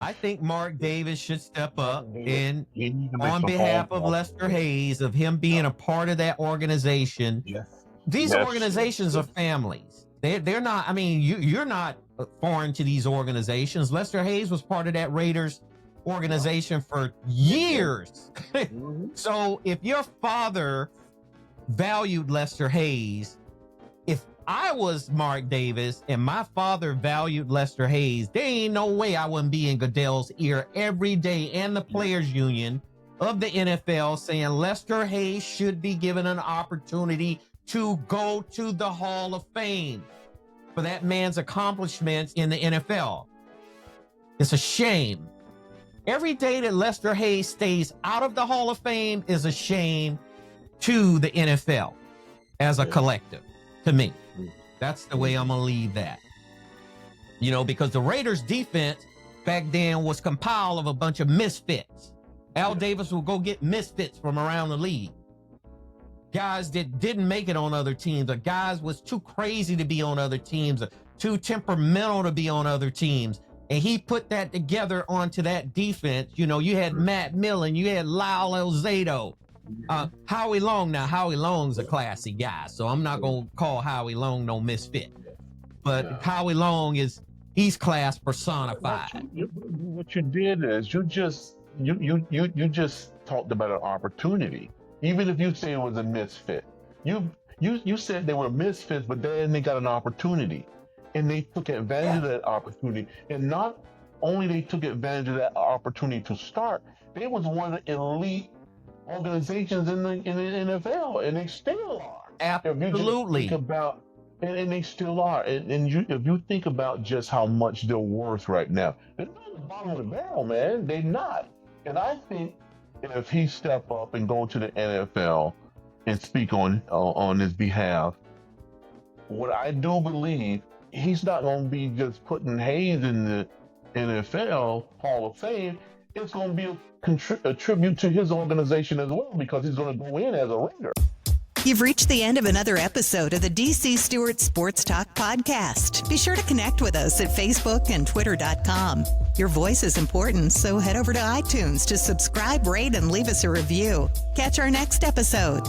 I think Mark Davis should step up and He needs to make on some behalf phone of calls. Lester Hayes, of him being a part of that organization. Yes. These Yes. organizations are families. They're not, I mean, you're not foreign to these organizations. Lester Hayes was part of that Raiders organization for years. So if your father valued Lester Hayes, if I was Mark Davis and my father valued Lester Hayes, there ain't no way I wouldn't be in Goodell's ear every day and the players union of the NFL saying Lester Hayes should be given an opportunity to go to the Hall of Fame for that man's accomplishments in the NFL. It's a shame. Every day that Lester Hayes stays out of the Hall of Fame is a shame to the NFL as a collective, to me. That's the way I'm going to leave that. You know, because the Raiders defense back then was compiled of a bunch of misfits. Al Davis will go get misfits from around the league. Guys that didn't make it on other teams, or guys was too crazy to be on other teams, or too temperamental to be on other teams. And he put that together onto that defense. You know, you had Matt Millen, you had Lyle Elzado, Howie Long. Now, Howie Long's a classy guy, so I'm not going to call Howie Long no misfit. But Howie Long he's class personified. What you did is you just talked about an opportunity. Even if you say it was a misfit, you said they were misfits, but then they got an opportunity, and they took advantage of that opportunity. And not only they took advantage of that opportunity to start, they was one of the elite organizations in the NFL, and they still are. Absolutely. And they still are. And if you think about just how much they're worth right now, they're not at the bottom of the barrel, man. They're not. And I think if he step up and go to the NFL and speak on his behalf, what I do believe, he's not going to be just putting Hayes in the NFL Hall of Fame. It's going to be a tribute to his organization as well, because he's going to go in as a Raider. You've reached the end of another episode of the DC Stewart Sports Talk podcast. Be sure to connect with us at Facebook and Twitter.com. Your voice is important, so head over to iTunes to subscribe, rate, and leave us a review. Catch our next episode.